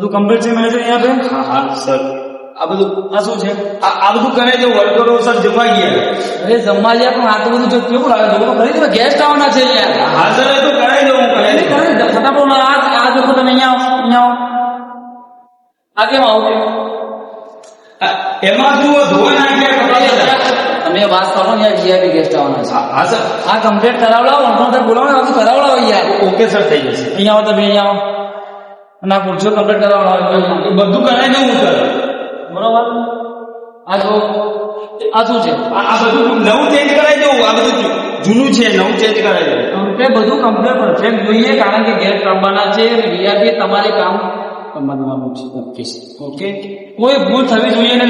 બધું કમ્પ્લીટ છે મેનેજર અહીંયા पे? હા હા સર આ બધું આ શું છે? આ બધું કરાવી દઉં વર્કરો સર જમવા ગયા અરે જમવા ગયા પણ આ તો બધું જો કેવું લાગે લોકો ખરી તમે ગેસ્ટ આવવાના છે યાર. હા સર એ તો કરાવી દઉં હું કરાવી દઉં ફટાફટ આ જો તમે અહીંયા આવો આ કેમ આવો એમાં શું ધોવા નાખ્યા કપડાં તમે વાત કરો ને યાર વીઆઈપી ગેસ્ટ આવવાના છે. હા સર આ કમ્પ્લીટ કરાવડાવો ઓનર બોલાવો આ બધું કરાવડાવો યાર. ઓકે સર થઈ જશે અહીંયા આવો તમે અહીંયા આવો અને આ ખુરશીઓ કમ્પ્લીટ કરાવડાવો એ બધું કરાવી દઉં હું સર બરોબર. આ જો આ શું છે? આ બધું નવું ચેન્જ કરાવી દઉં આ બધું જૂનું છે નવું ચેન્જ કરાવી દઉં કમ્પ્લીટ બધું કમ્પ્લીટ પરફેક્ટ જોઈએ કારણ કે ગેસ્ટ આવવાના છે અને વીઆઈપી તમારે કામ કરવાનું છે. ઓકે ઓકે કોઈ ભૂલ થવી જોઈએ ને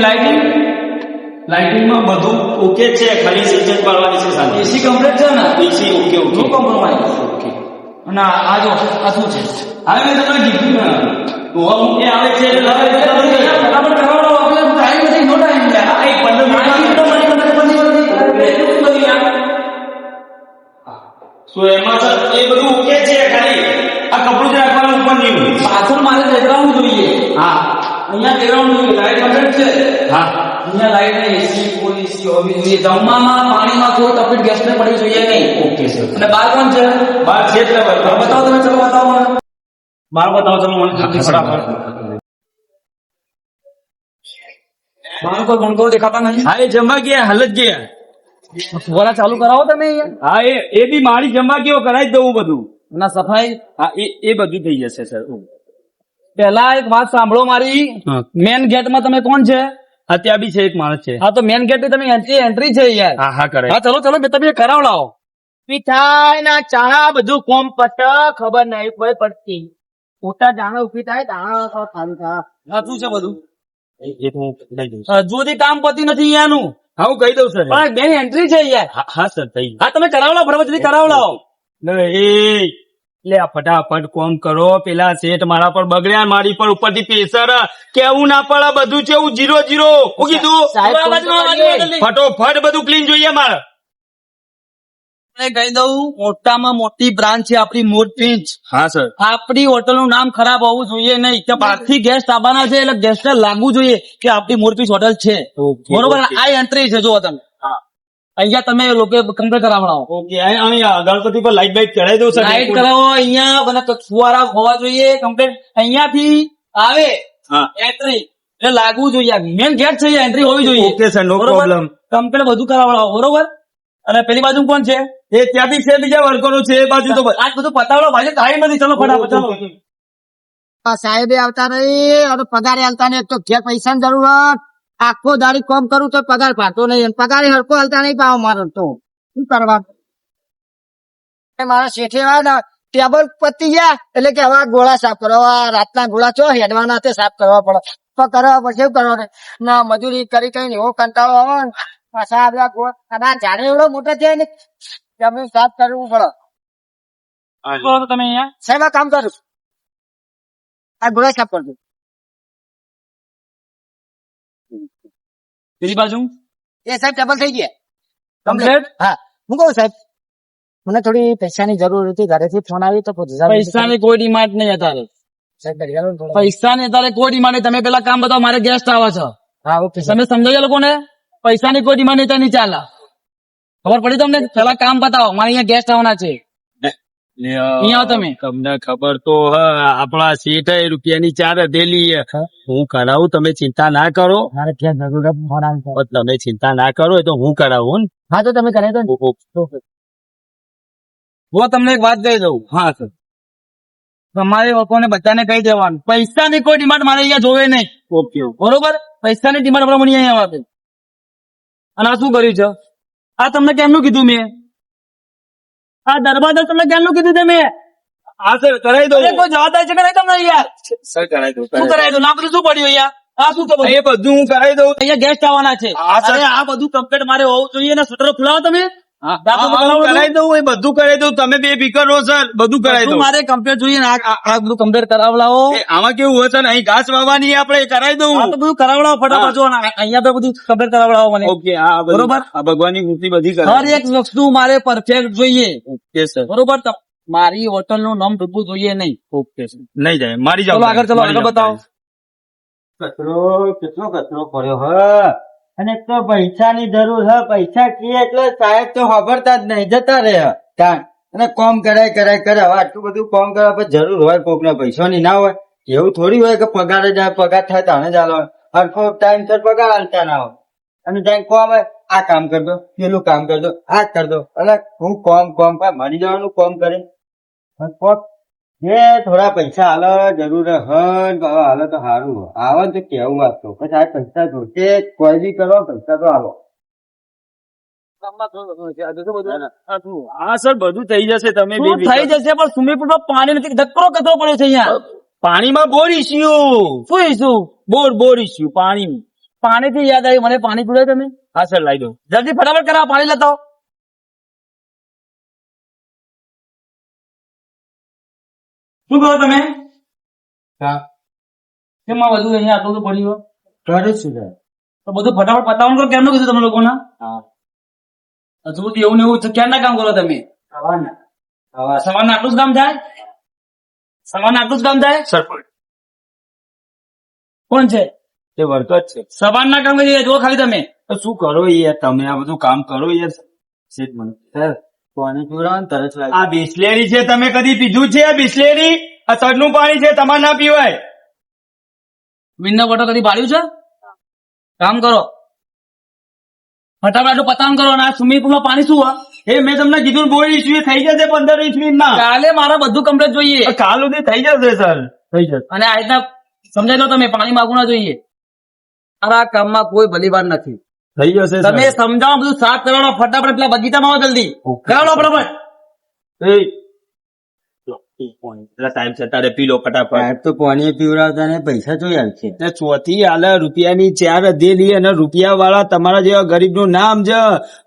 લાઇટિંગમાં બધું ઓકે છે ખાલી સ્વિચ જ પાડવાની છે સાથે એસી કમ્પ્લીટ છે ને AC okay no okay compromise. Okay અને આ જો આ શું છે? હવે મેં તમને કીધું ને ધોવા મૂકે આવે છે એટલે લાવે છે ફટાફટ કરાવડાવો આપણે ટાઈમ નથી નો ટાઈમ યાર. આ એક 15 તો એમાં સર એ બધું ઓકે છે ખાલી આ કપડું જ રાખવાનું ઉપર નહીં પાછળ મારે બેકગ્રાઉન્ડ જોઈએ. હા અહીંયા બેકગ્રાઉન્ડ જોઈએ લાઈટ કમ્પ્લીટ છે. હા અહીંયા લાઈટ ને એસી કોઈ એસી હોવી જોઈએ. જમવામાં પાણીમાં કોઈ તકલીફ ગેસને પડી જોઈએ નહીં. ઓકે સર અને બાર કોણ છે? બાર છે જ ને બતાવો તમે ચલો બતાવો મને. બાર બતાવો ચલો મને જલ્દી ફટાફટ બાર કોઈ ગણકો દેખાતા નહીં. હા એ જમવા ગયા હાલ જ ગયા ફુવારા ચાલુ કરાવો તમે અહીંયા. હા એ બી મારી જમવા ગયો કરાવી જ દઉં બધું અને સફાઈ હા એ બધું થઈ જશે સર પહેલા એક વાત સાંભળો મારી. હા. મેન ગેટમાં તમે કોણ છે? હા ત્યાં બી છે એક માણસ છે હા તો મેન ગેટ ની તમે એન્ટ્રી છે યાર. હા હા કરે હા ચલો ચલો તમે કરાવડાવો. મીઠાઈ ના ચા બધું કોમ પટ ખબર નહીં પડતી મોટા દાણા ઉભી થાય દાણા સારું થાય. હા શું છે બધું? એ તો હું લઈ દઉં હજુ સુધી કામ પતી નથી અહીંયાનું. હા હું કહી દઉં સર પણ બેન એન્ટ્રી છે યાર. હા સર થઈ હા તમે કરાવડાવો ફટાફટ જલ્દી કરાવડાવો. લે આ ફટાફટ કોમ કરો પેલા શેઠ મારા પર બગડ્યા મારી પર ઉપરથી પ્રેશર કેવું ના પડે બધું છે હું 0-0 હું કીધું સાહેબ, આ બાજુમાં, આ બાજુમાં જલ્દી. ફટોફટ બધું ક્લીન જોઈએ મારે મેં કહી દઉં મોટામાં મોટી બ્રાન્ચ છે આપણી મોરપીંચ. હા સર આપણી હોટલ નું નામ ખરાબ હોવું જોઈએ નહીં કે બહારથી ગેસ્ટ આવવાના છે એટલે ગેસ્ટ ને લાગવું જોઈએ કે આપણી મોરપીંચ હોટલ છે. ઓકે, બરોબર ઓકે. આ એન્ટ્રી છે જો તમે હા અહીંયા તમે લોકો કમ્પ્લીટ કરાવડાવો. ઓકે અહીંયા ગણપતિ પર લાઈટ બાઈટ ચડાવી દઉં સર લાઈટ કરાવો અહીંયા મને ફુવારા હોવા જોઈએ કમ્પ્લીટ. અહીંયાથી આવે હા એન્ટ્રી એટલે લાગવું જોઈએ મેન ગેટ છે એન્ટ્રી હોવી જોઈએ. ઓકે સર નો પ્રોબ્લેમ કમ્પ્લીટ બધું કરાવડાવો બરોબર. અને પેલી બાજુ કોણ છે? એ ત્યાંથી છે બીજા વર્કરો છે એ બાજુ તો આજ બધું પતાવડો ભાઈ ટાઈમ નથી. ચલો ફટાફટ ચલો. સાહેબે આવતા રહી અને પગારે હાલતા નહીં. એક તો ઘેર પૈસાની જરૂરત આખો દાડી કોમ કરું તો પગાર પાડતો નહીં અને પગારે હરકો હાલતા નહીં પાવો મારો તો શું કરવા મારા શેઠે ટેબલ પતી ગયા એટલે કે હવે આ ગોળા સાફ કરવા રાતના ગોળા ચો હેડવાના તે સાફ કરવા પડે તો કરવા પડશે એવું કરવાનું ના મજૂરી કરી કઈ એવો કંટાળો આવે ને. પાછા આ બધા ગોળા ઝાડે એવડો મોટો છે ને જમીન સાફ કરવું પડે. બોલો તો તમે અહીંયા સાહેબ આ કામ કરું આ ગોળા સાફ કરજો. પેલી બાજુ એ સાહેબ ટેબલ થઈ ગયા કમ્પ્લીટ. હા હું કહું સાહેબ મને થોડી પૈસાની જરૂર હતી ઘરેથી ફોન આવી તો પૈસાની કોઈ ડિમાન્ડ નહીં અત્યારે. સાહેબ ઘડિયાળો થોડો. પૈસાની અત્યારે કોઈ ડિમાન્ડ નહીં. તમે પેલા કામ બતાવો મારે ગેસ્ટ આવે છે. હા ઓકે તમે સમજાવ્યા લોકોને પૈસાની કોઈ ડિમાન્ડ નહીં નહીં ચાલે. ખબર પડી તમને? પેલા કામ બતાવો મારે અહીંયા ગેસ્ટ આવવાના છે. અહીંયા આવો તમે. તમને ખબર તો આપણા શેઠ રૂપિયાની 4 હથેલી હું કરાવું તમે ચિંતા ના કરો મારે ત્યાં જરૂર ફોન આવ્યો. તમે ચિંતા ના કરો એ તો હું કરાવું ને. હા તો તમે કરે તો હું તમને એક વાત કહી દઉં. હા સર તમારે લોકોને બધાને કહી દેવાનું પૈસાની કોઈ ડિમાન્ડ મારે અહીંયા જોવે નહીં. ઓકે બરોબર. પૈસાની ડિમાન્ડ આપણે મને અહીંયા આવે. અને આ શું કર્યું છે? આ તમને કેમનું કીધું મેં? આ દરવાજા તમને કેમનું કીધું તમે? હા સર કરાવી દઉં અરે કોઈ જવાબદારી છે કે નહીં તમને યાર? સર કરાવી દઉં શું કરાય દઉં? ના બધું શું પડ્યું અહીંયા? આ શું ખબર? એ બધું હું કરાવી દઉં અહીંયા ગેસ્ટ આવવાના છે. હા, સર. અરે આ બધું કમ્પ્લીટ મારે હોવું જોઈએ ને. શટરો ખુલાવો તમે. હા, હું કરાવી દઉં એ બધું કરાવી દઉં તમે બે ફિકર રહો સર બધું કરાવી બધું દઉં મારે કમ્પ્લીટ જોઈએ ને. આ બધું કમ્પ્લીટ કરાવડાવો. આમાં કેવું હોય સર અહીં ઘાસ વાવવાની આપણે કરાવી દઉં આ તો બધું કરાવડાવો ફટાફટ. જો ને, અહીંયા તો બધું કમ્પ્લીટ કરાવડાવો મને. ઓકે હા બરોબર. આ ભગવાનની મૂર્તિ બધી હર એક વસ્તુ મારે પરફેક્ટ જોઈએ. ઓકે સર બરોબર. મારી હોટલ નું નામ ડૂબવું જોઈએ નહીં. ઓકે સર નહીં જાય મારી જાવ ચલો આગળ, ચલો આગળ બતાવો. કચરો કેટલો કચરો પડ્યો હ અને એક તો પૈસાની જરૂર હ પૈસા કીએ એટલે સાહેબ તો ખબરતા જ નહીં જતા રહે તાણ અને કોમ કરાય કરે હવે આટલું બધું કોમ કરવા પછી જરૂર હોય કોક ને પૈસાની ના હોય એવું થોડી હોય કે પગાર જાય પગાર થાય તાણે ચાલો હરખો ટાઈમ સર પગાર હાલતા ના હોય અને ત્યાં કોમ હોય આ કામ કર દો પેલું કામ કર દો આ કર દો એટલે હું કોમ મરી જવાનું કોમ કરે કોક જે થોડા પૈસા હાલો જરૂર હાલો તો સારું આવે તો કેવું આપતો પછી આ પૈસા જોશે કોઈ બી કરો પૈસા તો હાલો હા સર બધું થઈ જશે તમે શું થઈ જશે પણ સ્વિમિંગ પુલમાં પાણી નથી, ધક્કો કચરો પડ્યો છે અહીંયા. પાણીમાં બોર ઇસ્યુ શું ઈશું? બોર ઇસ્યુ પાણી. પાણીથી યાદ આવ્યું, મને પાણી પીવડાવ્યું તમે? હા સર લાવી દો. જલ્દી ફટાફટ કરાવો, પાણી લેતા આવો. શું કરો તમે? કેમ આ બધું અહીંયા આટલું બધું પડ્યું? કરે શું તો બધું ફટાફટ પતાવવાનું કરો. કેમનું કીધું તમે લોકોને? હજુ સુધી એવું ને એવું છે. ક્યારના કામ કરો તમે? સવારના આટલું જ કામ થાય? સવારના આટલું જ કામ થાય? સર કોણ છે? તે વર્કર છે. સવારના કામ કરીએ જો ખાલી તમે. તો શું કરો યાર તમે આ બધું કામ કરો યાર. શેઠ મને સર પાણી પીવડાવો ને તરત લાગે આ બિસ્લેરી છે તમે કદી પીધું છે? આ બિસ્લેરી આ તડનું પાણી છે તમારે ના પીવાય. વિન્ડો બોટલ કદી પાડ્યું છે? કામ કરો ફટાફટ આટલું પતાવવાનું કરો. અને આ સ્વિમિંગ પુલમાં પાણી શું હોય? એ મેં તમને કીધું બોર ઇસ્યુ થઈ જશે 15-20 મિનિટમાં. કાલે મારા બધું કમ્પ્લીટ જોઈએ. કાલ સુધી થઈ જશે સર થઈ જશે. અને આ રીતના સમજાય લો તમે, પાણી માગવું ના જોઈએ. આ કામમાં કોઈ ભલીવાર નથી. થઈ જશે તમે સમજાવો, બધું સાફ કરવાનો. ફટાફટ પેલા બગીચામાં આવો જલ્દી. કરાવો ફટાફટ. સાહેબ છે તારે પી લો ફટાફટ. સાહેબ તો પાણી પીવડાવતા ને પૈસા જોઈ આવશે ને ચોથી આલે રૂપિયાની 4 અધેલી અને રૂપિયા વાળા તમારા જેવા ગરીબ નું ના સમજ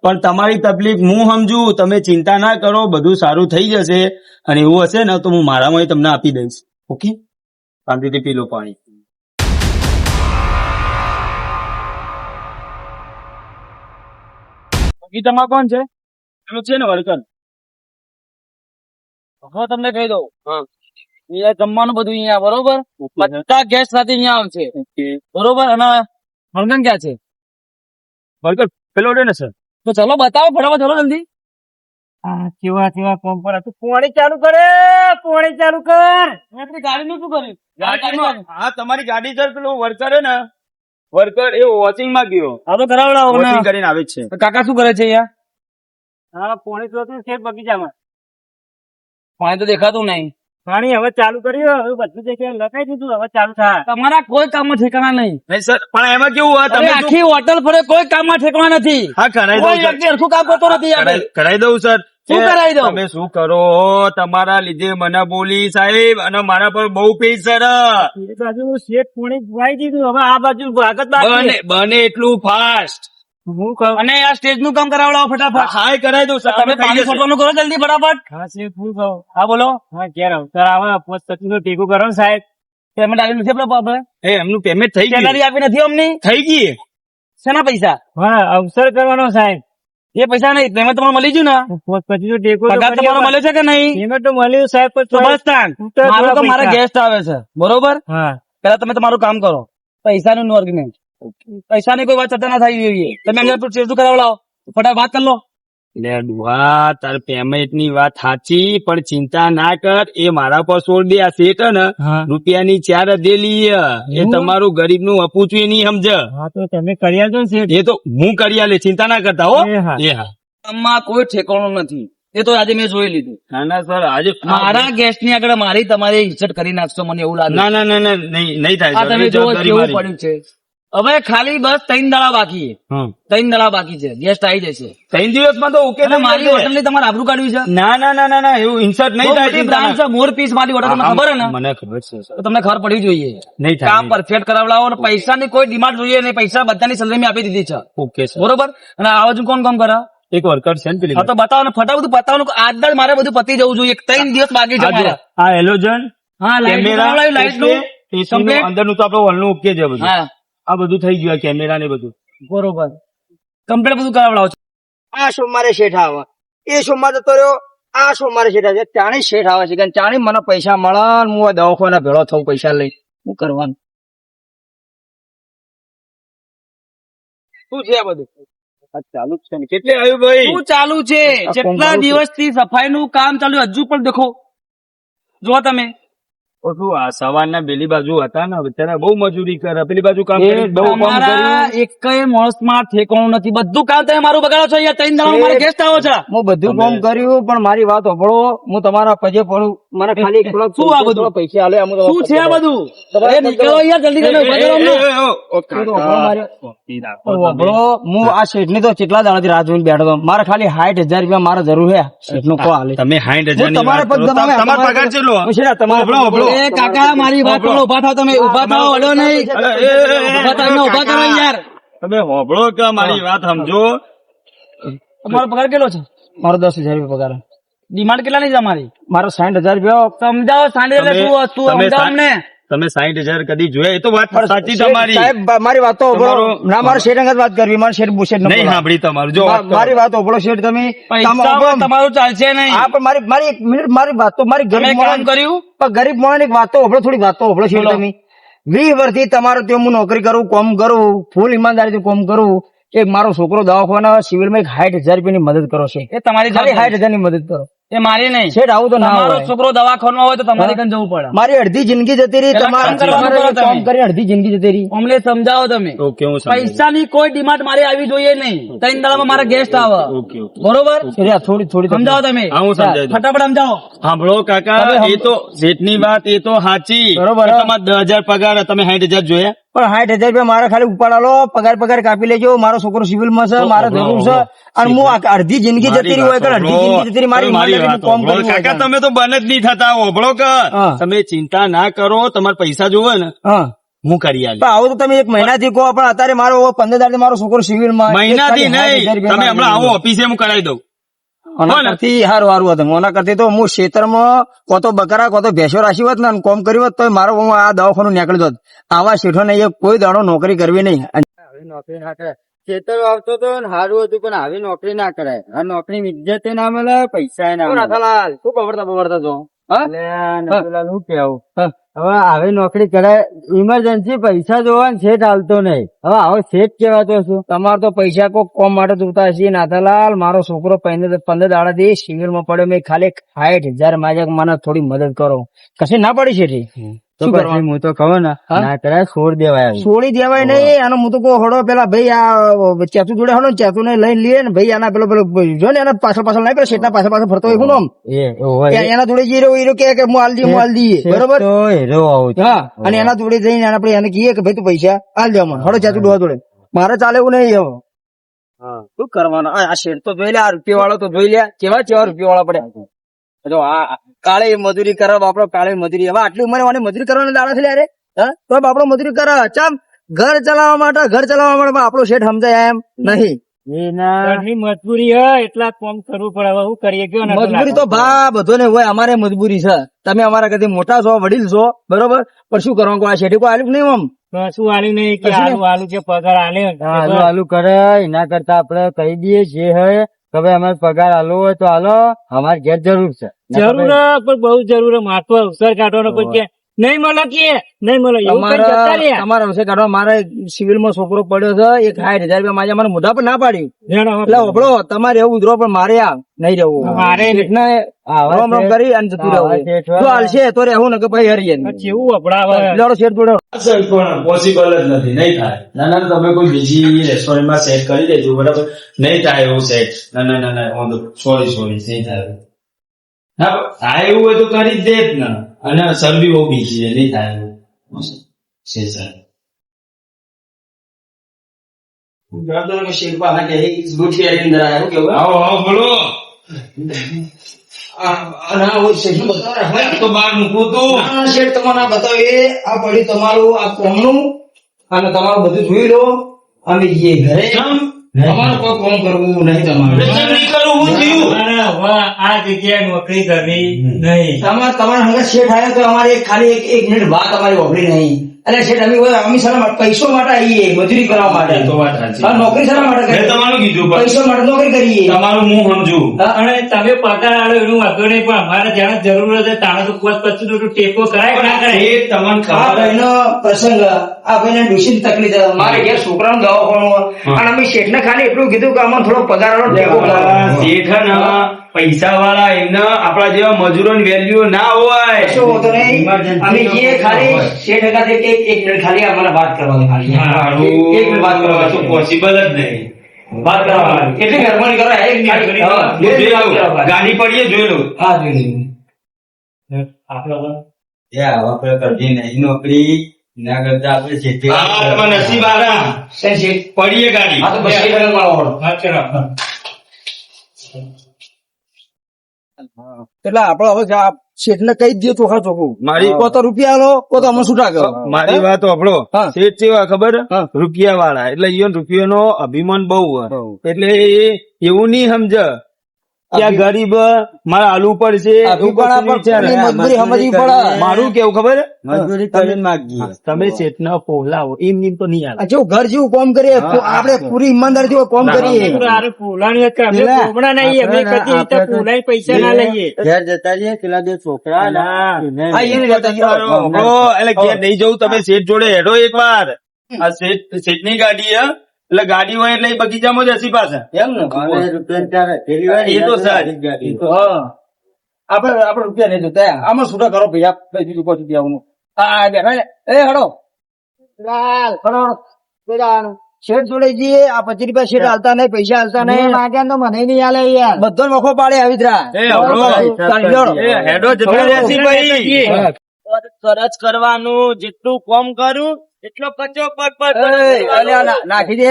પણ તમારી તકલીફ હું સમજુ. તમે ચિંતા ના કરો, બધું સારું થઈ જશે. અને એવું હશે ને તો હું મારામાં તમને આપી દઈશ. ઓકે શાંતિથી પી લો પાણી. બગીચામાં કોણ છે? એનું છે ને વર્કર. હવે તમને કહી દઉં, અહીંયા જમવાનું બધું અહીંયા બરોબર. બધા ગેસ્ટ સાથે અહીંયા આવશે બરોબર. અને હળગન ક્યાં છે? વર્કર પેલો ને સર. તો ચલો બતાવો ફટાફટ, ચલો જલ્દી. કેવા કોમ પર તું પાણી ચાલુ કરે પાણી ચાલુ કર આપણી ગાડીનું શું કર્યું? હા તમારી ગાડી સર પેલો વર્કર હે ને વર્કર એ વોચિંગ માં ગયો. આ તો કરાવડાવો ને. વોચિંગ કરીને આવે જ છે. તો કાકા શું કરે છે અહીંયા? હા પાણી જોતું છે બગીચામાં પાણી તો દેખાતું નહીં. પાણી હવે ચાલુ કર્યું હવે બધું જગ્યાએ લખાઈ દીધું હવે ચાલુ થાય તમારા કોઈ કામમાં ઠેકાણા નહીં. નહીં સર પણ એમાં કેવું હોય અરે તમે આખી હોટલ ફરે કોઈ કામમાં ઠેકાણા નથી. હા કરાઈ કોઈ દઉં વ્યક્તિ હરખું કામ કરતો નથી યાર. કરાઈ દઉં સર. શું કરાઈ દઉં? તમે શું કરો તમારા લીધે મને બોલી સાહેબ અને મારા પર બહુ પ્રેશર. એ બાજુ શેઠ પાણી વાઈ દીધું હવે આ બાજુ ભાગત બાકી બને એટલું ફાસ્ટ. હું કહું અને આ સ્ટેજ નું કામ કરાવડાવો ફટાફટ. હા કરાઈ દઉં સર. તમે પાણી છોડવાનું કરો જલ્દી ફટાફટ. હા શેઠ હું કહું હા બોલો. હા ક્યારે અવસર આવે 25 નું ટેકું કરો ને સાહેબ પેમેન્ટ આવી નથી આપણે? એમનું પેમેન્ટ થઈ ગયું. સેલરી આપી નથી અમને. થઈ ગઈ. શેના પૈસા? હા અવસર કરવાનો સાહેબ એ પૈસા નહીં, પેમેન્ટ તમારે મળી ગયું ને? 25 નું ટેકું પગાર તમારો મળ્યો છે કે નહીં? પેમેન્ટ તો મળ્યું સાહેબ તો બસ તાણ. મારું તો મારા ગેસ્ટ આવે છે બરોબર. હા પેલા તમે તમારું કામ કરો. પૈસાનું નો આર્ગ્યુમેન્ટ. પૈસાની કોઈ વાત ચર્ચા ના થઈ જોઈએ. તમે એમને શું કરાવડાવો ફટાફટ વાત કરી લો. લે ડુહા તાર પેમેન્ટ ની વાત સાચી પણ ચિંતા ના કર. એ મારા પર છોડ દે. આ શેઠ હે ને હા રૂપિયાની 4 અધેલી એ તમારું ગરીબ નું અપૂચું નહીં સમજ. હા તો તમે કરી આવજો ને શેઠ એ તો હું કરી આલે ચિંતા ના કરતા હો. એ હા. એ હા આમાં કોઈ ઠેકાણું નથી. એ તો આજે મેં જોઈ લીધું. ના ના સર આજે મારા ગેસ્ટ ની આગળ મારી તમારી ઇજ્જત કરી નાખશો મને એવું લાગે. ના ના ના ના નહીં થાય આ સર. તમે એ જો જવાબદારી કેવું મારી. પડ્યું છે. હવે ખાલી બસ 3 દાડા બાકી છે. હમ. 3 દાડા બાકી છે. ગેસ્ટ આવી જશે. 3 દિવસમાં તો ઓકે અને મારી હોટલ ની તમારે આબરૂ કાઢવી છે. ના ના ના ના ના એવું ઇન્સર્ટ નહીં થાય. ચિંતા બ્રાન્ડ છે ના. મોર પીસ મારી હોટલ તમને ખબર હે ને? મને ખબર છે સર. તો તમને ખબર પડવી જોઈએ. નહીં થાય કામ પરફેક્ટ કરાવડાવો અને પૈસાની કોઈ ડિમાન્ડ જોઈએ નહીં. પૈસા બધાની સેલરી મેં આપી દીધી છે ઓકે સર. બરોબર. અને આ બાજુ કોણ કામ કરે? એક વર્કર છે ને પેલી હા તો બતાવો ને ફટાફટ બતાવવાનું. આજ જ મારે બધું પતી જવું જોઈએ. 3 દિવસ બાકી છે મારે. આ હેલોજન હા કેમેરા લાઈટ નું complete. અંદરનું તો આપડે હોલનું ઓકે છે બધું. હા આ બધું થઈ ગયું કેમેરા ને બધું. બરોબર કમ્પ્લીટ બધું કરાવડાવો છો. આ સોમવારે શેઠ આવે એ સોમવારે તો રહ્યો આ શું મારે શેઠ આવે છે? ચાણી શેઠ આવે છે કે ચાણી મને પૈસા મળે ને હું આ દવાખાના ભેળો થઉં પૈસા લઈ શું કરવાનું? શું છે આ બધું? આ ચાલુ જ છે ને. કેટલે આવ્યું ભાઈ? શું ચાલુ છે? આ કેટલા કોંગાળું છે. દિવસથી સફાઈનું કામ ચાલુ, હજુ પણ દેખો, જો તમે ઓ શું આ સવારના પેલી બાજુ હતા ને બિચારા બહુ મજૂરી કરે, પેલી બાજુ કામ કરી બહુ કામ તમારા કર્યું. એકય માણસમાં ઠેકાણું નથી. બધું કામ તમે મારું બગાડો છો. અહીંયા 3 દાડા મારે ગેસ્ટ આવો છો. હું બધું કામ કર્યું પણ મારી વાત સાંભળો, હું તમારા પગે પડું, મને ખાલી એક થોડાક શું આ બધું? થોડા પૈસા આલે, અમુક શું છે આ બધું? એ નીકળો અહીંયા જલ્દી તમે ઉભા કરો અમને. સાંભળો, હું આ શેઠ ની તો કેટલા દાડાથી રાહ જોઈને બેઠો હતો. મારે ખાલી 60,000 રૂપિયા મારે જરૂર છે શેઠ નું કો હાલે. તમે 60,000 હું તમારા પગ દબાવે, તમારો પગાર કેટલો? હું શેઠ તમારા હોભળો, હોભળો. એ કાકા મારી વાત કરો, ઉભા થાઓ તમે, ઉભા થાઓ, હલો નહીં. ઉભા થાઓ, એમને ઉભા કરો યાર. તમે હોભળો કે મારી વાત સમજો. તમારો પગાર કેટલો છે? મારો 10,000 રૂપિયા પગાર. ડિમાન્ડ કેટલાની છે અમારી? મારો 60,000 રૂપિયા. સમજાવો સાંજે એટલે તમે- શું વસ્તુ તમે સમજાવો અમને. તમે 60,000 કદી જોયા? એ તો વાત સાચી તમારી. સાહેબ મારી વાત તો સાંભળો. ના મારે શેઠ અંગત વાત કરવી, મારે શેઠ બુશેઠ નહીં સાંભળી તમારું. જો વાત કરો. મારી વાત સાંભળો શેઠ તમે. પૈસા વગર તમારું ચાલશે નહીં. હા પણ મારી એક મિનિટ મારી વાત તો મારી તમે ગરીબ કામ માણસ કર્યું? પણ ગરીબ માણસ એક વાત તો સાંભળો, થોડી વાત તો સાંભળો શેઠ બોલો. તમે. 20 વર્ષથી તમારો ત્યાં હું નોકરી કરું, કામ કરું, ફૂલ ઈમાનદારીથી કામ કરું. એક મારો છોકરો દવાખાના સિવિલમાં 60,000 રૂપિયાની મદદ કરો છે. એ તમારી ખાલી જવાબદારી. 60,000 ની મદદ કરો એ મારી નહીં. શેઠ. આવું તો ના તમારો હોય. છોકરો દવાખાનું હોય તો તમારે કઈ જવું પડે. મારી અડધી જિંદગી જતી રહી. પેલા કામ કરવાનું કરો તમે. કામ કરી અડધી જિંદગી જતી રહી. અમને સમજાવો તમે. ઓકે હું સમજાવું. પૈસાની કોઈ ડિમાન્ડ મારી આવી જોઈએ નહીં. 3 દાડામાં મારા ગેસ્ટ આવે. ઓકે ઓકે બરોબર? શેઠ, આ થોડી સમજાવો તમે. હા હું સમજાવી દઉં. ફટાફટ સમજાવો. સાંભળો કાકા, એ તો શેઠની વાત એ તો સાચી. બરોબર. તમારે 10,000 પગાર, તમે 60,000 જોયા? પણ 60,000 રૂપિયા મારે ખાલી ઉપાડાલો, પગાર કાપી લેજો. મારો છોકરો સિવિલમાં છે, મારે જરૂર છે. અને હું અડધી જિંદગી જતી રહી હોય કે અડધી જિંદગી જતી રહી મારી ઈમાનદારીનું કામ કર્યું હોય. કાકા તમે તો બન જ નહીં થતા. હોભળો કે હા. તમે ચિંતા ના કરો, તમારે પૈસા જોવે ને હા હું કરી આલી. પણ આવું તો તમે એક મહિનાથી કહો, પણ અત્યારે મારો 15,000 થી મારો છોકરો સિવિલમાં. મહિનાથી એક નહીં, ખાલી 60,000 તમે હમણાં રૂપિયા આવો ઓફિસે હું કરાવી દઉં. આના કરતી હારું હતું. આના કરતી તો હું ખેતરમાં કોતો બકરા કોતો ભેંસો રાશી હોત ને અને કોમ કર્યું હોત તો મારો હું આ દવાખાનું નીકળી દોત. આવા શેઠો ને કોઈ દાડો નોકરી કરવી નહીં. નોકરી ના કરે. ખેતર આવતો તો સારું હતું પણ આવી નોકરી ના કરાય. આ નોકરી ઇજ્જત ના મળે, પૈસા ના મળે. નાથાલાલ શું બવડતા છો? શું કેવું? હવે આવી નોકરી કરાય, ઇમરજન્સી પૈસા જોવા શેઠ હાલતો નહીં. હવે આવો શેઠ કેવાતો શું? તમારે તો પૈસા કોઈ કોમ માટે જોતા હશે. નાથાલાલ મારો છોકરો 15 દાડાથી સિવિલમાં પડ્યો, મેં ખાલી 60,000 માગે મને થોડી મદદ કરો. કશી ના પડી શેઠી. શું કરવાનું? હું તો કહું ને ના કરાય, છોડી દેવાય નહીં. અને હું તો કહું હડો પેલા ભાઈ આ ચેતુ જોડે હડો, ચેતુ ને લઈને લઈએ ને ભાઈ આના પેલો જો ને એના પાછળ નહીં, પેલો શેઠના પાછળ ફરતો હોય શું નામ એના જોડે જઈ રહ્યો કે હું હાલ દઈએ બરોબર. હા અને એના જોડે જઈને આપણે એને કહીએ કે ભાઈ તું પૈસા હાલ દે મને, હડો ચેતુ ડોહા જોડે. મારે ચાલે એવું નહીં. હવે શું કરવાનું? આ શેઠ તો જોઈ લે, આ રૂપિયા વાળો તો જોઈ લે કેવા રૂપિયા વાળા પડ્યા. જો આ કાળે મજૂરી કરે બાપડો, કાળે મજૂરી. હવે આટલી ઉંમરે મને મજૂરી કરવાના દાડા છે યાર. તો બાપડો મજૂરી કરે ચમ ઘર ચલાવવા માટે આપણો શેઠ સમજાય એમ નહીં. મજબૂરી હોય એટલા કામ કરવું પડે. હવે શું કરીએ? મજબૂરી તો ભા બધોને હોય, અમારે મજબૂરી છે. તમે અમારા કદી મોટા છો, વડીલ છો, બરોબર, પણ શું કરવાનું? આ શેઠી કોઈ આલ્યું નહીં. આમ શું આલ્યું નહીં કે આલુ છે પગાર આલે આલુ કરે એના કરતા આપડે કહી દઈએ જે હોય કે ભાઈ અમારે પગાર આલો હોય તો આલો, અમારે ઘેર જરૂર છે. જરૂર પણ બહુ જરૂર. માટો અવસર કાઢવાનો કોઈ કે નહીં મળે કે નહીં મળે એવું કઈ જતા રહ્યા. તમારા અવસર કાઢવા મારે સિવિલમાં છોકરો પડ્યો છે, એક 60,000 રૂપિયા મારે મને મોઢા પર ના પાડ્યું. એટલે ઓપડો તમારે એવું ઉધરો પણ મારે આ નહીં રહેવું. મારે રામ રામ કરી અને જતું રહેવું. જો હાલશે તો રહેવું ને કે ભાઈ હરીએ કેવું અપડાવે શેઠ જોડે પણ પોસિબલ જ નથી, નહીં થાય. ના ના તમે કોઈ બીજી રેસ્ટોરન્ટમાં સેટ કરી દેજો, બરાબર? નહીં થાય એવું સેટ. ના સોરી નહીં થાય. હા થાય એવું હોય તો કરી જ દે જ ને. અને સર્વી બહુ બીજી છે, નહીં થાય એવું છે સર. આવો બોલો. તો બહાર મૂકવું તું શેઠ તમને બતાવીએ. આ પડ્યું તમારું આ કોમનું અને તમારું બધું જોઈ લો. અમે જઈએ ઘરે. તમારે કોઈ કોમ કરવું નહીં. તમારે નહીં કરું હું થયું. આ જગ્યાએ નોકરી કરવી નહીં. તમારા હંગા શેઠ આવ્યા તો અમારે ખાલી એક મિનિટ વાત અમારી વાપરી નહીં. અરે શેઠ અમે શાના માટે પૈસો માટે આવીએ મજૂરી કરવા માટે એ તો વાત સાચી. હા, નોકરી શાના માટે મેં કરીએ? તમારું કીધું પણ પૈસો માટે નોકરી કરીએ. તમારું હું સમજુ. અને તમે પગાર આલો એનું વાંધો નહીં, પણ અમારે જ્યાં જરૂર હશે તાણે તો 25 નું ટેકો કરાય કે ના કરાય? એ તમને આ ખબર ભાઈનો પ્રસંગ આ ભાઈને ડૂસીને તકલીફ છે. મારે ઘેર છોકરાનું દવાખાનું અને અમે શેઠને ખાલી એટલું કીધું કે અમને થોડો પગાર આલો, ટેકો કરાવો. શેઠ પૈસા વાળા એમને આપણા જેવા મજૂરો વેલ્યુ ના હોય. કશો વાંધો નહીં. અમે જે ખાલી શેઠ હકાતે એક મિનિટ ખાલી અમારે વાત કરવા દે ખાલી. એક મિનિટ વાત કરવા દે. પોસિબલ જ નહીં. વાત કરવા દે. એટલી મહેરબાની કરો. એક ખાલી હા, હું જોઈ લઉં. ગાડી પડીએ જોઈ લઉં. હા, જોઈ લઈએ. નોકરી ના કરતા આપણે શેઠી આમાં નસીબ આરા શેઠ, શેઠ. પડીએ ગાડી. હા, તો બસ શેઠ આગળ મળો. હા, ચલો. એટલે આપડે હવે શેઠ ને કહી દઈએ ચોખા ચોખ્ખું મારી કો તો રૂપિયા લો કો તો અમે છૂટા કરો. મારી વાત આપણો હા. શેઠ કેવા ખબર હા. રૂપિયા વાળા એટલે ઈયોને રૂપિયાનો અભિમાન બહુ હોય. બહુ. એટલે એ એવું નહીં સમજ કે આ ગરીબ મારા આલુ પર છે એવું અભિમાન કશું વિચારે. પણ મજબૂરી સમજવી પડે. મારું કેવું ખબર મજદૂરી કરીને માગીએ તમે શેઠ ના પોહલાવો એમ તો નહીં આવે. આ જેવું ઘર જેવું કોમ કરીએ આપણે પૂરી ઈમાનદારી થી કોમ કરીએ. અરે ફૂલાની વાત કરે. અમે પેલા- કોમડા નહીં, અમે પેલા કદી રીતે આપણે તો- ફૂલાઈ પૈસા ના લઈએ. ઘેર જતા રહીએ પેલા બે છોકરા ના. એને- હા, એને રહેતા તમારો આપણો એટલે ઘેર નહીં જવું તમે શેઠ જોડે હેડો એક વાર. આ શેઠ ની ગાડી હે એટલે ગાડી હોય એટલે એ બગીચામાં જ હસી પાસે એમ ને અને રૂપિયા ચારે પેલી વાર એ તો સારી. ગાડી હા. આપણે રૂપિયા નહીં જોતા આમાં છૂટા કરો ભૈયા બીજું કોઈ સુધી આવવાનું. હા બેઠા છે. એ હડો લાલ હડો પેલા શેઠ જોડે જઈએ આ 25 રૂપિયા શેઠ હાલતા નહીં પૈસા હાલતા નહીં માગ્યા તો મને નહીં હાલે યાર બધો વખો પાડે આવી જ એ હળો. એ હેડો જતા રહેશી ભાઈ. ખર્ચ કરવાનું જેટલું કોમ કરું એટલો કચો પટ નાખી દે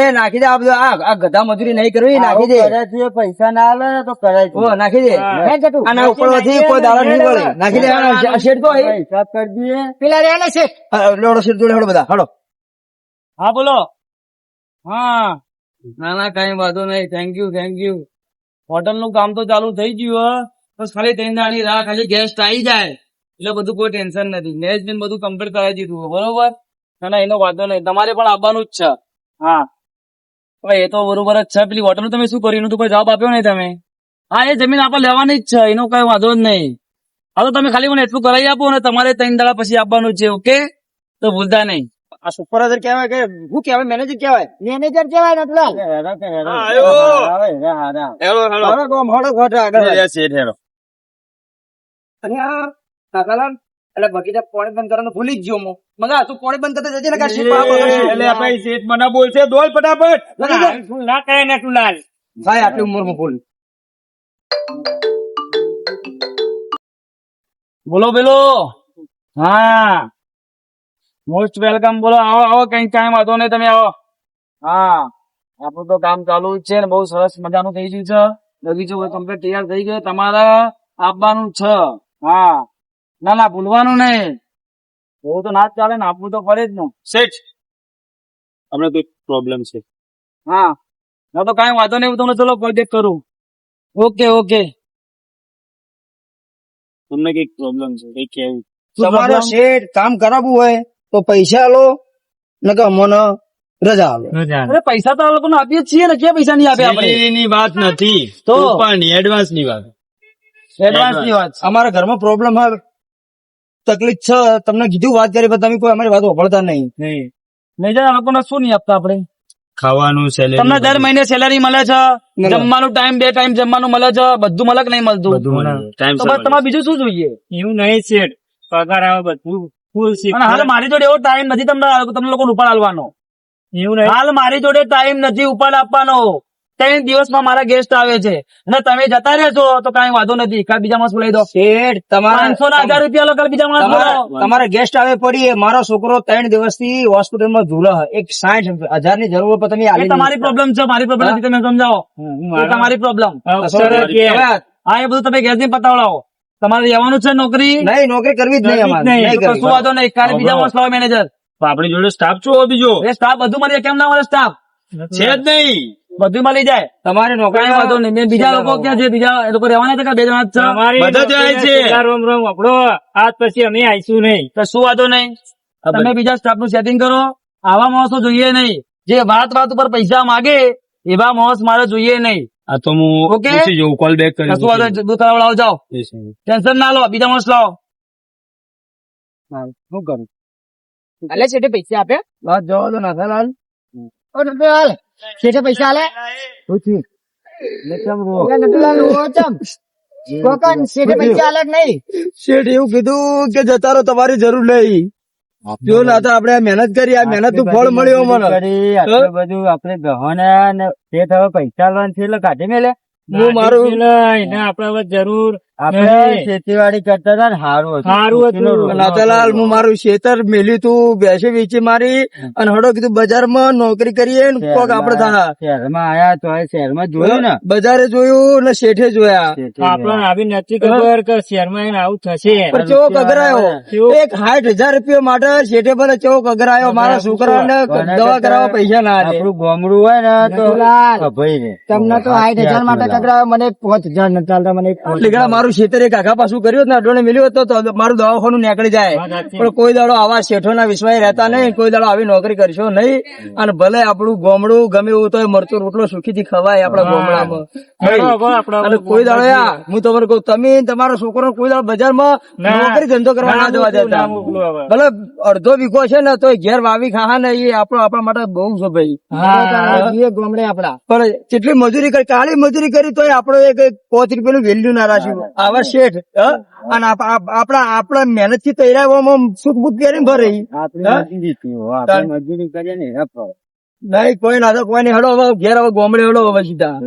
આ બધું આ ગધા મજૂરી નહીં કરવી નાખી દે કરે છે, પૈસા ના આલે ને તો કરે છે. ઓ નાખી દે આના ઉપરથી કોઈ દાડા નહીં મળે નાખી દે આ શેઠ તો અહીં. હિસાબ કરી દઈએ પેલા રે ને શેઠ લોડો શેઠ જોડે હડો બધા હડો હા બોલો હા ના ના કઈ વાંધો નહીં થેન્ક યુ હોટલ નું કામ તો ચાલુ થઈ ગયું હે બસ ખાલી 3 દાડાની રાહ ખાલી ગેસ્ટ આવી જાય એટલે બધું કોઈ ટેન્શન નથી મેનેજમેન્ટ બધું કમ્પ્લીટ કરાવી દીધું છે, બરોબર ના ના એનો વાંધો નહીં તમારે પણ આવવાનું જ છે હા હવે એ તો બરોબર જ છે પેલી હોટલ નું તમે શું કર્યું એનો તો કોઈ જવાબ આપ્યો નહીં તમે હા એ જમીન આપણે લેવાની જ છે એનો કઈ વાંધો જ નહીં હા તો તમે ખાલી મને એટલું કરાવી આપો અને તમારે 3 દાડા પછી આપવાનું છે ઓકે તો ભૂલતા નહીં આ સુપરવાઇઝર કહેવાય કે શું કહેવાય મેનેજર કહેવાય મેનેજર કહેવાય નટલાલ હેરા કે હેરા. હા, આવ્યો. આવે, હેરા, હારા. હેડો હેડો. હડો કોમ હડો ખોટા આગળ એ શેઠ હેડો. અને આ કાકાલાલ એટલે બગીચા પાણી બંધ કરવાનું ભૂલી જ ગયો હું મગા તું પાણી બંધ કરતા જજે ને કાશી એટલે આ ભાઈ શેઠ મને બોલશે દોલ ફટાફટ. ના કરે ને તું લાલ. ભાઈ આટલી ઉંમરમાં ભૂલ બોલો પેલો હા મોસ્ટ વેલકમ બોલો આવો આવો કઈ કાંઈ વાંધો નહીં તમે આવો હા આપણું તો કામ ચાલુ જ છે ને બહુ સરસ મજાનું થઈ ગયું છે બગીચો કમ્પ્લીટ તૈયાર થઈ ગયો તમારે આપવાનું છે હા ના ના ભૂલવાનું નહીં એવું તો ના જ ચાલે ને આપવું તો પડે જ ને શેઠ હમણાં કોઈ પ્રોબ્લેમ છે. હા ના તો કાંઈ વાંધો નહીં હું તમને ચલો કોન્ટેક્ટ કરું ઓકે તમને કઈક પ્રોબ્લેમ છે કઈક કેવું તમારે શેઠ કામ કરાવવું હોય તો પૈસા લો નકર મને રજા આલો અરે પૈસા તો આ લોકોને આપીએ જ છીએ ને ક્યાં પૈસા નહીં આપે આપણે ની વાત નથી તો? પણ એડવાન્સ ની વાત. એડવાન્સ ની વાત છે. અમારા ઘરમાં પ્રોબ્લેમ હોય તકલીફ છે તમને કીધું વાત કરી પણ તમે કોઈ અમારી વાત સાંભળતા નહીં નહીં જાય આ લોકોને શું નહીં આપતા આપણે ખાવાનું salary તમને દર મહિને સેલરી મળે છે મળે. જમવાનું ટાઈમ 2 ટાઈમ જમવાનું મળે છે બધું મળે કે નહીં મળતું બધું મળે. Time તો સર બસ તમારે બીજું શું જોઈએ એવું નહીં શેઠ, પગાર આવે બધું ફૂલ અને હાલ મારી જોડે એવો ટાઈમ નથી તમને લોકો ઉપર આલવાનો એવું નહીં. હાલ મારી જોડે ટાઈમ નથી ઉપર આપવાનો 3 દિવસમાં મારા ગેસ્ટ આવે છે અને તમે જતા રહેશો તો કઈ વાંધો નથી કાલ બીજા માણસ બોલાવી દો શેઠ 500 ના 1000 રૂપિયા લો કાલ બીજા માણસ બોલાવો તમારે ગેસ્ટ આવે પડી મારો છોકરો 3 દિવસથી હોસ્પિટલમાં ઝૂલે એક 60,000 ની જરૂર પર તમે એ આલી તમારી પ્રોબ્લેમ છે મારી પ્રોબ્લેમ નથી તમે સમજાવો એ તમારી પ્રોબ્લેમ અવસર જ છે. હા એ બધું તમે ગેસ ની પતાવડાવો તમારે રહેવાનું છે નોકરી નહીં નોકરી કરવી જ નહીં અમારે નહીં. નહીં તો કરવી. કશું વાંધો નહીં કાલે બીજા માણસ લાવો મેનેજર આપણી જોડે સ્ટાફ છો બીજો એ સ્ટાફ બધું મળી જાય કેમ ના મળે સ્ટાફ છે જ નહીં. બધું મળી જાય તમારે કઈ નોકરી વાંધો નહીં મેં બીજા લોકો ક્યાં છે બીજા એ લોકો રહેવાના છે કે 2 જણા જ છે તમારી બધા જ આવે છે. નોકરીના રોમ રોમ આપણો આજ પછી અમે આવીશું નહીં. તો શું વાંધો નહીં તમે બીજા સ્ટાફ નું સેટિંગ કરો. આવા માણસો જોઈએ નહીં, જે વાત વાત ઉપર પૈસા માગે એવા માણસ મારે જોઈએ નહીં. આ તો હું ઓકે? પૂછી જોઉં, કોલ બેક કરી કશું વાંધો નહીં, દૂધ લાવો, જાઓ, ટેન્શન ના લો, બીજા માણસ લાવો. શું કરું? અલે શેઠે પૈસા આપ્યા? વાત જવા દો નાથાલાલ. ઓ નટુલાલ, શેઠે પૈસા આલે? શું થયું? ને કેમ રો? એટલે નટુલાલ ઓ ચમ? કોકન શેઠે પૈસા આલે કે નહીં? શેઠ એવું કીધું કે જતા રહો, તમારી જરૂર નહીં. જો નાથા આપણે આ મહેનત કરી, આ મહેનત નું ફળ મળ્યું મને. કરી, આટલું બધું આપણે ગહોના ને શેઠ હવે પૈસા લેવાનું છે એટલે કાઢી મેલે. હું મારું એને આપણે હવે જરૂર આપણે ખેતીવાડી કરતા હતા ને સારું સારું હતું. નાથાલાલ, હું મારું ખેતર મેલ્યું તું, ભેંસે વેચી મારી અને હડો કીધું બજારમાં નોકરી કરીએ ને કોક આપડે થા. શહેરમાં આયા તો શહેરમાં જોયું ને બજારે જોયું ને શેઠે જોયા, આપણને આવી નથી ખબર કે શહેરમાં એને આવું થશે. પણ કેવો કગરાયો. 60,000 રૂપિયા માટે શેઠે ભલે કેવો કગરાયો. મારા છોકરાને દવા કરાવવા પૈસા ના આલે. આપણું ગામડું હોય ને તો નટુલાલ, ભાઈ રે તમને તો 60,000 માટે કકરાવે, મને 5,000 નથી ચાલતા. મને લીગડા મારું ખેતર એક આખા પાછું કર્યું હોત ને અડોને મિલ્યું હોત તો મારું દવાખાનું નીકળી જાય. પણ કોઈ દાડો આવા શેઠોના વિશ્વાસ રહેતા નહીં, કોઈ દાડો આવી નોકરી કરશો નહીં. અને ભલે આપણું ગોમડું ગમે એવું તો મરચું રોટલો સુખીથી ખવાય આપણા ગોમડામાં. અને કોઈ દાડો હું તમારે કહું, તમે તમારો છોકરો કોઈ દાડો બજારમાં નોકરી ધંધો કરવા ના જવા દેતા. ભલે અડધો વીઘો છે ને તો ઘેર વાવી ખાહા ને એ આપણા માટે બહુ છે ભાઈ. ગોમડે આપડા પણ જેટલી મજૂરી કરી, કાળી મજૂરી કરી તો આપણો એક 5 રૂપિયાનું વેલ્યુ ના રાખ્યું. આવા શેઠ અને આપણા મહેનત થી તૈયાર સુખ બુખ કરીને ભરે. આપણે મજૂરી કરીએ ને નહીં કોઈ ના કોઈ નહીં. હડો હવે ઘેર, હવે ગોમડે હડો હવે સીધા.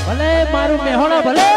ભલે મારું મેહોણા ભલે